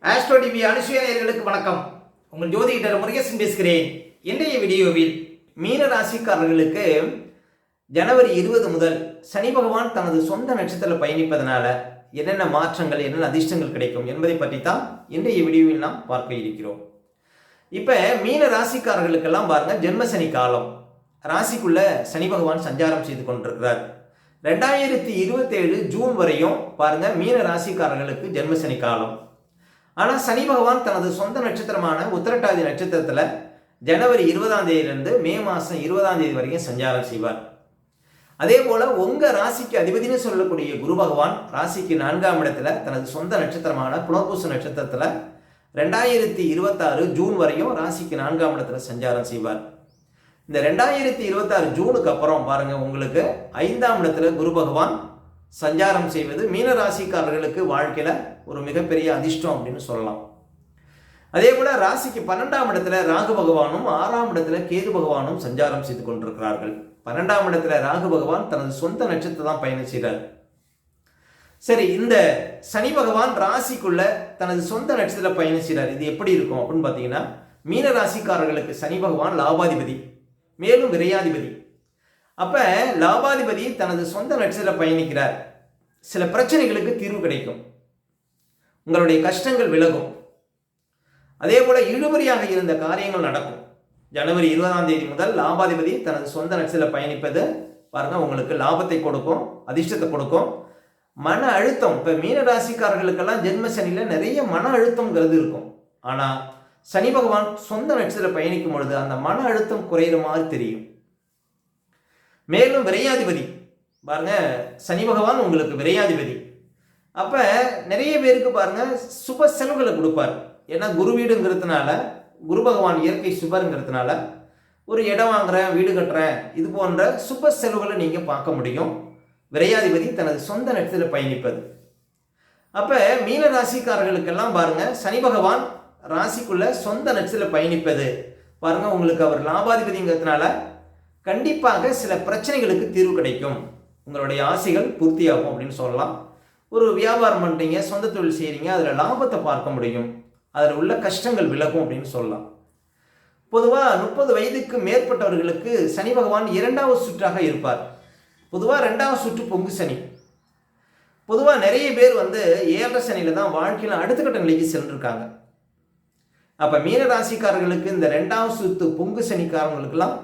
Astro TV Anusuya நேயர்களுக்கு வணக்கம். உங்கள் ஜோதிடர் முருகேசன் பேசுகிறேன். இன்றைய வீடியோவில் மீன ராசிக்காரர்களுக்கு ஜனவரி 20 முதல் சனி பகவான் தனது சொந்த நட்சத்திரத்தில் பயணிப்பதனால என்னென்ன மாற்றங்கள், என்னென்ன அதிர்ஷ்டங்கள் கிடைக்கும் என்பதை பற்றி தான் இன்றைய வீடியோவில் நாம் பார்க்க இருக்கிறோம். இப்போ மீன ராசிக்காரர்களுக்கெல்லாம் பாருங்க, ஜென்ம சனி காலம், ராசிக்குள்ள சனி பகவான் சஞ்சாரம் செய்து கொண்டிருக்கிறார். 2027 ஜூன் வரையும் பாருங்க மீன ராசிக்காரர்களுக்கு ஜென்ம சனி காலம். ஆனால் சனி பகவான் தனது சொந்த நட்சத்திரமான உத்திரட்டாதி நட்சத்திரத்தில் ஜனவரி 20ஆம் தேதியிலிருந்து மே மாதம் 20ஆம் தேதி வரைக்கும் சஞ்சாரம் செய்வார். அதே போல் உங்கள் ராசிக்கு அதிபதினு சொல்லக்கூடிய குரு பகவான் ராசிக்கு 4ஆம் இடத்துல தனது சொந்த நட்சத்திரமான புனர்பூச நட்சத்திரத்தில் 2026 ஜூன் வரையும் ராசிக்கு 4ஆம் இடத்துல சஞ்சாரம் செய்வார். இந்த 2026 ஜூனுக்கு அப்புறம் பாருங்க, உங்களுக்கு 5ஆம் இடத்துல குரு பகவான் சஞ்சாரம் செய்வது மீன ராசிக்காரர்களுக்கு வாழ்க்கையில் ஒரு மிகப்பெரிய அதிர்ஷ்டம் அப்படின்னு சொல்லலாம். அதே போல ராசிக்கு 12ஆம் இடத்துல ராகு பகவானும் 6ஆம் இடத்துல கேது பகவானும் சஞ்சாரம் செய்து கொண்டிருக்கிறார்கள். 12ஆம் இடத்துல ராகு பகவான் தனது சொந்த நட்சத்திரம் தான் பயணம் செய்கிறார். சரி, இந்த சனி பகவான் ராசிக்குள்ள தனது சொந்த நட்சத்திரத்தில் பயணம் செய்கிறார். இது எப்படி இருக்கும் அப்படின்னு பார்த்தீங்கன்னா, மீன ராசிக்காரர்களுக்கு சனி பகவான் லாபாதிபதி, மேலும் விரையாதிபதி. அப்போ லாபாதிபதி தனது சொந்த நட்சத்திரத்தில் பயணிக்கிறார். சில பிரச்சனைகளுக்கு தீர்வு கிடைக்கும், உங்களுடைய கஷ்டங்கள் விலகும். அதே போல இழுபறியாக இருந்த காரியங்கள் நடக்கும். ஜனவரி 20ஆம் தேதி முதல் லாபாதிபதி தனது சொந்த நட்சத்திரத்தில் பயணிப்பது பாருங்க, உங்களுக்கு லாபத்தை கொடுக்கும், அதிர்ஷ்டத்தை கொடுக்கும். மன அழுத்தம், இப்போ மீன ராசிக்காரர்களுக்கெல்லாம் ஜென்ம சனியில் நிறைய மன அழுத்தம்ங்கிறது இருக்கும். ஆனால் சனி பகவான் சொந்த நட்சத்திரத்தில் பயணிக்கும் பொழுது அந்த மன அழுத்தம் குறையிற மாதிரி தெரியும். மேலும் விரையாதிபதி பாருங்க, சனி பகவான் உங்களுக்கு விரையாதிபதி. அப்போ நிறைய பேருக்கு பாருங்க சுப செலவுகளை கொடுப்பார். ஏன்னா குரு வீடுங்கிறதுனால, குரு பகவான் இயற்கை சுபருங்கிறதுனால ஒரு இடம் வாங்குறேன், வீடு கட்டுறேன், இது போன்ற சுப செலவுகளை நீங்கள் பார்க்க முடியும் விரையாதிபதி தனது சொந்த நட்சத்திரத்தில் பயணிப்பது. அப்போ மீன ராசிக்காரர்களுக்கெல்லாம் பாருங்க, சனி பகவான் ராசிக்குள்ள சொந்த நட்சத்திரத்தில் பயணிப்பது பாருங்க, உங்களுக்கு அவர் லாபாதிபதிங்கிறதுனால கண்டிப்பாக சில பிரச்சனைகளுக்கு தீர்வு கிடைக்கும், உங்களுடைய ஆசைகள் பூர்த்தியாகும் அப்படின்னு சொல்லலாம். ஒரு வியாபாரம் பண்ணுறீங்க, சொந்த தொழில் செய்கிறீங்க, அதில் லாபத்தை பார்க்க முடியும், அதில் உள்ள கஷ்டங்கள் விலகும் அப்படின்னு சொல்லலாம். பொதுவாக 30 வயதுக்கு மேற்பட்டவர்களுக்கு சனி பகவான் 2வது சுற்றாக இருப்பார். பொதுவாக 2வது சுற்று பொங்கு சனி. பொதுவாக நிறைய பேர் 7 சனியில் தான் வாழ்க்கையில் அடுத்த கட்ட நிலைக்கு சென்றிருக்காங்க. அப்போ மீன ராசிக்காரர்களுக்கு இந்த 2வது சுற்று பொங்கு சனிக்காரங்களுக்கெல்லாம்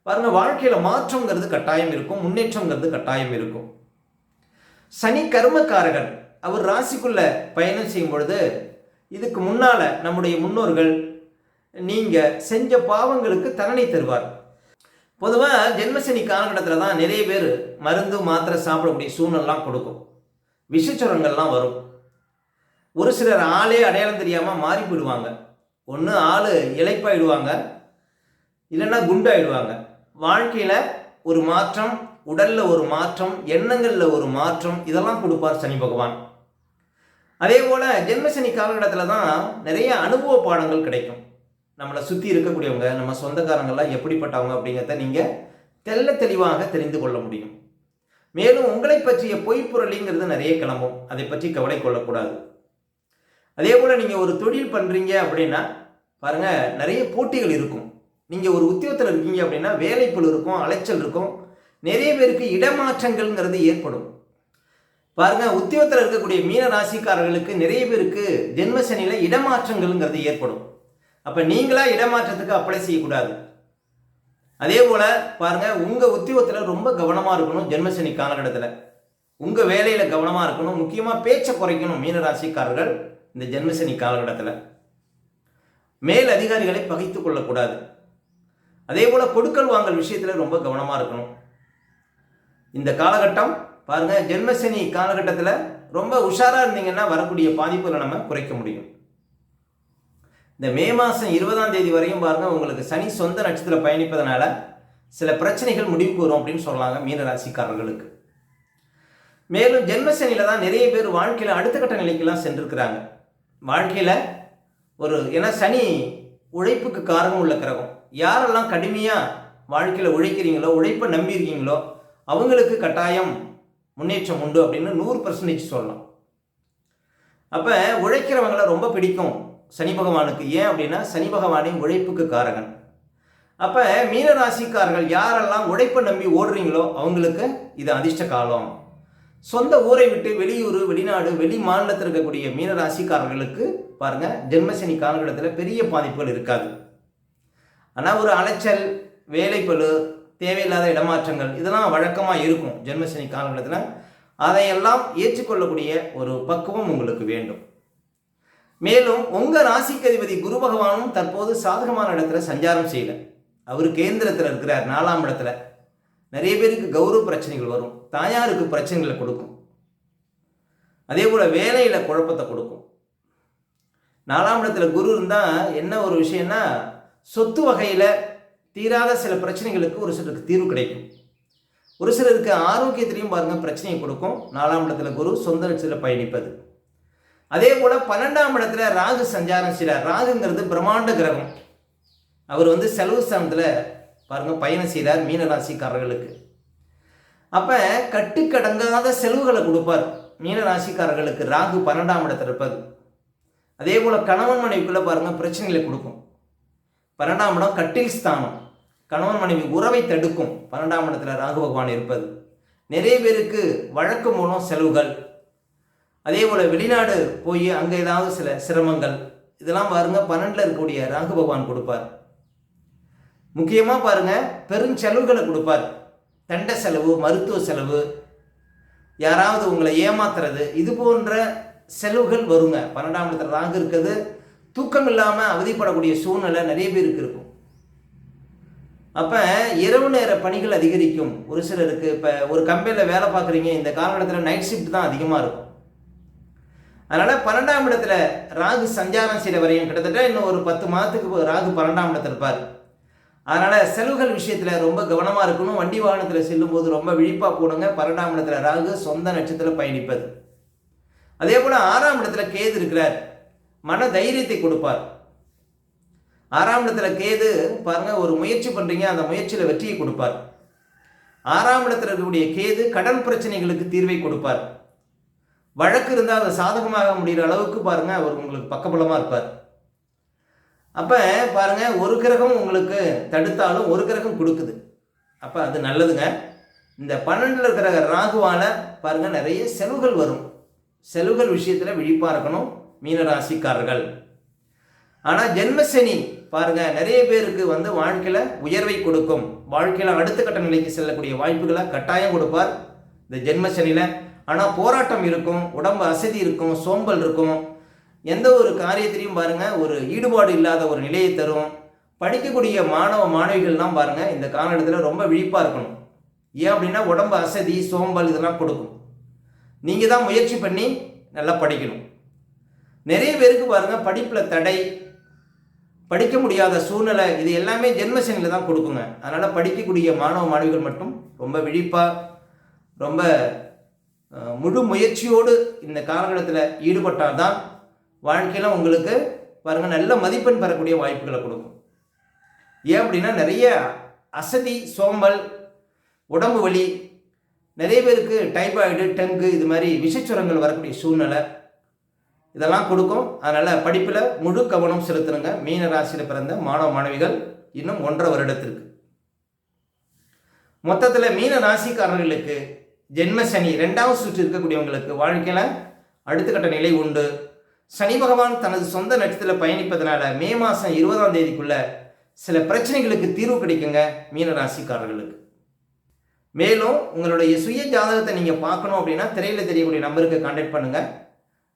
பாருங்க, வாழ்க்கையில் மாற்றங்கிறது கட்டாயம் இருக்கும், முன்னேற்றங்கிறது கட்டாயம் இருக்கும். சனி கர்மக்காரகன், அவர் ராசிக்குள்ள பயணம் செய்யும் பொழுது இதுக்கு முன்னால நம்முடைய முன்னோர்கள் நீங்க செஞ்ச பாவங்களுக்கு தண்டனை தருவார். பொதுவாக ஜென்மசனி காலகட்டத்தில் தான் நிறைய பேர் மருந்து மாத்திரை சாப்பிடக்கூடிய சூழ்நிலாம் கொடுக்கும், விஷச்சுரங்கள்லாம் வரும். ஒரு சிலர் ஆளே அடையாளம் தெரியாமல் மாறி போயிடுவாங்க. ஒன்று ஆள் இளைப்பாயிடுவாங்க, இல்லைன்னா குண்டாயிடுவாங்க. வாழ்க்கையில் ஒரு மாற்றம், உடலில் ஒரு மாற்றம், எண்ணங்களில் ஒரு மாற்றம், இதெல்லாம் கொடுப்பார் சனி பகவான். அதே போல் ஜென்மசனி காலகட்டத்தில் தான் நிறைய அனுபவ பாடங்கள் கிடைக்கும். நம்மளை சுற்றி இருக்கக்கூடியவங்க, நம்ம சொந்தக்காரங்கள்லாம் எப்படிப்பட்டவங்க அப்படிங்கிறத நீங்கள் தெள்ள தெளிவாக தெரிந்து கொள்ள முடியும். மேலும் உங்களை பற்றிய பொய்ப்புரளிங்கிறது நிறைய கிளம்பும், அதை பற்றி கவலை கொள்ளக்கூடாது. அதே போல் நீங்கள் ஒரு தொழில் பண்ணுறீங்க அப்படின்னா பாருங்கள், நிறைய போட்டிகள் இருக்கும். நீங்கள் ஒரு உத்தியோகத்தில் இருக்கீங்க அப்படின்னா வேலைப்பளு இருக்கும், அலைச்சல் இருக்கும். நிறைய பேருக்கு இடமாற்றங்கள்ங்கிறது ஏற்படும். பாருங்க, உத்தியோகத்தில் இருக்கக்கூடிய மீன ராசிக்காரர்களுக்கு நிறைய பேருக்கு ஜென்ம சனியில் இடமாற்றங்கள்ங்கிறது ஏற்படும். அப்போ நீங்களா இடமாற்றத்துக்கு அப்ளை செய்யக்கூடாது. அதே போல் பாருங்க, உங்கள் உத்தியோகத்தில் ரொம்ப கவனமாக இருக்கணும். ஜென்மசனி காலகட்டத்தில் உங்கள் வேலையில் கவனமாக இருக்கணும். முக்கியமாக பேச்சை குறைக்கணும் மீன ராசிக்காரர்கள் இந்த ஜென்மசனி காலகட்டத்தில். மேல் அதிகாரிகளை பகைத்து கொள்ளக்கூடாது. அதே போல் கொடுக்கல் வாங்கல் விஷயத்தில் ரொம்ப கவனமாக இருக்கணும். இந்த காலகட்டம் பாருங்க, ஜென்மசனி காலகட்டத்தில் ரொம்ப உஷாராக இருந்தீங்கன்னா வரக்கூடிய பாதிப்புகளை நம்ம குறைக்க முடியும். இந்த மே மாதம் 20ஆம் தேதி வரையும் பாருங்க, உங்களுக்கு சனி சொந்த நட்சத்திரத்தில் பயணிப்பதனால சில பிரச்சனைகள் முடிவுக்கு வரும் அப்படின்னு சொல்லலாங்க மீன ராசிக்காரர்களுக்கு. மேலும் ஜென்மசனியில் தான் நிறைய பேர் வாழ்க்கையில் அடுத்த கட்ட நிலைக்கெல்லாம் சென்றிருக்கிறாங்க. வாழ்க்கையில் ஏன்னா சனி உழைப்புக்கு காரணம் உள்ள கிரகம். யாரெல்லாம் கடுமையாக வாழ்க்கையில் உழைக்கிறீங்களோ, உழைப்பை நம்பியிருக்கீங்களோ அவங்களுக்கு கட்டாயம் முன்னேற்றம் உண்டு அப்படின்னு 100% சொல்லலாம். அப்போ உழைக்கிறவங்களை ரொம்ப பிடிக்கும் சனி பகவானுக்கு. ஏன் அப்படின்னா சனி பகவானின் உழைப்புக்கு காரகன். அப்போ மீன ராசிக்காரர்கள் யாரெல்லாம் உழைப்பை நம்பி ஓடுறீங்களோ அவங்களுக்கு இது அதிர்ஷ்ட காலம். சொந்த ஊரை விட்டு வெளியூர், வெளிநாடு, வெளி மாநிலத்தில் இருக்கக்கூடிய மீன ராசிக்காரர்களுக்கு பாருங்கள் ஜென்மசனி காலகட்டத்தில் பெரிய பாதிப்புகள் இருக்காது. ஆனால் ஒரு அலைச்சல், வேலைப்பளு, தேவையில்லாத இடமாற்றங்கள் இதெல்லாம் வழக்கமாக இருக்கும் ஜென்மசனி காலகட்டத்தில். அதையெல்லாம் ஏற்றுக்கொள்ளக்கூடிய ஒரு பக்குவம் உங்களுக்கு வேண்டும். மேலும் உங்கள் ராசிக்கு அதிபதி குரு பகவானும் தற்போது சாதகமான இடத்துல சஞ்சாரம் செய்யலை. அவர் கேந்திரத்தில் இருக்கிறார், 4ஆம் இடத்துல. நிறைய பேருக்கு கௌரவ பிரச்சனைகள் வரும், தாயாருக்கு பிரச்சனைகளை கொடுக்கும், அதே போல் வேலையில் குழப்பத்தை கொடுக்கும். 4ஆம் இடத்துல குரு இருந்தால் என்ன ஒரு விஷயம்னா சொத்து வகையில் தீராத சில பிரச்சனைகளுக்கு ஒரு சிலருக்கு தீர்வு கிடைக்கும். ஒரு சிலருக்கு ஆரோக்கியத்திலையும் பாருங்கள் பிரச்சனையை கொடுக்கும் 4ஆம் இடத்துல குரு சொந்த லட்சத்தில் பயணிப்பது. அதே போல் 12ஆம் இடத்துல ராகு சஞ்சாரம் செய்கிறார். ராகுங்கிறது பிரம்மாண்ட கிரகம். அவர் செலவு ஸ்தானத்தில் பாருங்கள் பயணம் செய்கிறார் மீன ராசிக்காரர்களுக்கு. அப்போ கட்டுக்கடங்காத செலவுகளை கொடுப்பார் மீன ராசிக்காரர்களுக்கு ராகு 12ஆம் இடத்துல இருப்பது. அதே போல் கணவன் மனைவிக்குள்ளே பாருங்கள் பிரச்சனைகளை கொடுக்கும். 12ஆம் இடம் கட்டில் ஸ்தானம், கணவன் மனைவி உறவை தடுக்கும் 12ஆம் இடத்துல ராகு பகவான் இருப்பது. நிறைய பேருக்கு வழக்கு மூலம் செலவுகள், அதே போல் வெளிநாடு போய் அங்கே ஏதாவது சில சிரமங்கள் இதெல்லாம் பாருங்கள் 12ல் இருக்கக்கூடிய ராகு பகவான் கொடுப்பார். முக்கியமாக பாருங்கள் பெருஞ்செலவுகளை கொடுப்பார். தண்ட செலவு, மருத்துவ செலவு, யாராவது உங்களை ஏமாத்துறது, இது போன்ற செலவுகள் வருங்க. 12ஆம் இடத்துல ராகு இருக்கிறது தூக்கம் இல்லாமல் அவதிப்படக்கூடிய சூழ்நிலை நிறைய பேருக்கு இருக்கும். அப்போ இரவு நேர பணிகள் அதிகரிக்கும். ஒரு சிலருக்கு இப்போ ஒரு கம்பெனியில் வேலை பார்க்குறீங்க, இந்த காலகட்டத்தில் நைட் ஷிஃப்ட் தான் அதிகமாக இருக்கும். அதனால் 12ஆம் இடத்துல ராகு சஞ்சாரம் செய்கிற வரையும் கிட்டத்தட்ட இன்னும் ஒரு 10 மாதத்துக்கு ராகு 12ஆம் இடத்துல இருப்பார். அதனால் செலவுகள் விஷயத்தில் ரொம்ப கவனமாக இருக்கணும். வண்டி வாகனத்தில் செல்லும்போது ரொம்ப விழிப்பாக போடுங்க. 12ஆம் இடத்துல ராகு சொந்த நட்சத்திரத்தில் பயணிப்பது. அதே போல் 6ஆம் இடத்துல கேது இருக்கிறார், மன தைரியத்தை கொடுப்பார். 6ஆம் இடத்துல கேது பாருங்கள் ஒரு முயற்சி பண்ணுறீங்க, அந்த முயற்சியில் வெற்றியை கொடுப்பார். 6ஆம் இடத்துல இருக்கக்கூடிய கேது கடன் பிரச்சனைகளுக்கு தீர்வை கொடுப்பார். வழக்கு இருந்தால் அதை சாதகமாக முடிகிற அளவுக்கு பாருங்கள் அவர் உங்களுக்கு பக்கபலமாக இருப்பார். அப்போ பாருங்கள் ஒரு கிரகம் உங்களுக்கு தடுத்தாலும் ஒரு கிரகம் கொடுக்குது. அப்போ அது நல்லதுங்க. இந்த 12ல் இருக்கிற ராகுவால் பாருங்கள் நிறைய செலவுகள் வரும். செலவுகள் விஷயத்தில் விழிப்பாக இருக்கணும் மீனராசிக்காரர்கள். ஆனால் ஜென்மசனி பாருங்கள் நிறைய பேருக்கு வாழ்க்கையில் உயர்வை கொடுக்கும். வாழ்க்கையில் அடுத்த கட்ட நிலைக்கு செல்லக்கூடிய வாய்ப்புகளை கட்டாயம் கொடுப்பார் இந்த ஜென்மசனியில். ஆனால் போராட்டம் இருக்கும், உடம்பு அசதி இருக்கும், சோம்பல் இருக்கும். எந்த ஒரு காரியத்திலையும் பாருங்கள் ஒரு ஈடுபாடு இல்லாத ஒரு நிலையை தரும். படிக்கக்கூடிய மாணவ மாணவிகள்லாம் பாருங்கள் இந்த காலகட்டத்தில் ரொம்ப விழிப்பாக இருக்கணும். ஏன் அப்படின்னா உடம்பு அசதி, சோம்பல் இதெல்லாம் கொடுக்கும். நீங்கள் தான் முயற்சி பண்ணி நல்லா படிக்கணும். நிறைய பேருக்கு பாருங்கள் படிப்பில் தடை, படிக்க முடியாத சூழ்நிலை, இது எல்லாமே ஜென்மசனியில் தான் கொடுக்குங்க. அதனால் படிக்கக்கூடிய மாணவ மாணவிகள் மட்டும் ரொம்ப விழிப்பாக, ரொம்ப முழு முயற்சியோடு இந்த காலகட்டத்தில் ஈடுபட்டால் தான் வாழ்க்கையில் உங்களுக்கு பாருங்கள் நல்ல மதிப்பெண் பெறக்கூடிய வாய்ப்புகளை கொடுக்கும். ஏன் அப்படின்னா நிறைய அசதி, சோம்பல், உடம்பு வலி, நிறைய பேருக்கு டைபாய்டு, டெங்கு இது மாதிரி விஷச்சுரங்கள் வரக்கூடிய சூழ்நிலை இதெல்லாம் கொடுக்கும். அதனால் படிப்பில் முழு கவனம் செலுத்துனுங்க மீன ராசியில் பிறந்த மாணவ மாணவிகள் இன்னும் 1.5 வருடத்திற்கு. மொத்தத்தில் மீன ராசிக்காரர்களுக்கு ஜென்மசனி 2வது சுற்று இருக்கக்கூடியவங்களுக்கு வாழ்க்கையில் அடுத்த கட்ட நிலை உண்டு. சனி பகவான் தனது சொந்த நட்சத்திரத்தில் பயணிப்பதனால மே மாதம் 20ஆம் தேதிக்குள்ள சில பிரச்சனைகளுக்கு தீர்வு கிடைக்குங்க மீன ராசிக்காரர்களுக்கு. மேலும் உங்களுடைய சுய ஜாதகத்தை நீங்கள் பார்க்கணும் அப்படின்னா திரையில் தெரியக்கூடிய நம்பருக்கு கான்டாக்ட் பண்ணுங்கள்.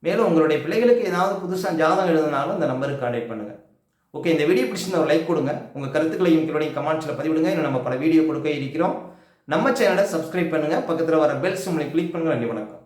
மேலும் உங்களுடைய பிள்ளைகளுக்கு ஏதாவது புதுசாக ஜாதகம் எழுதினாலும் இந்த நம்பருக்கு கான்டாக்ட் பண்ணுங்கள். ஓகே, இந்த வீடியோ பிடிச்சிருந்தா ஒரு லைக் கொடுங்க. உங்கள் கருத்துக்களையும் உங்களுடைய கமெண்ட்ஸில் பதிவிடுங்க. இன்னும் நம்ம பல வீடியோ கொடுக்க இருக்கிறோம். நம்ம சேனலை சப்ஸ்கிரைப் பண்ணுங்கள். பக்கத்தில் வர பெல் சிம்பலை கிளிக் பண்ணுங்கள். நன்றி, வணக்கம்.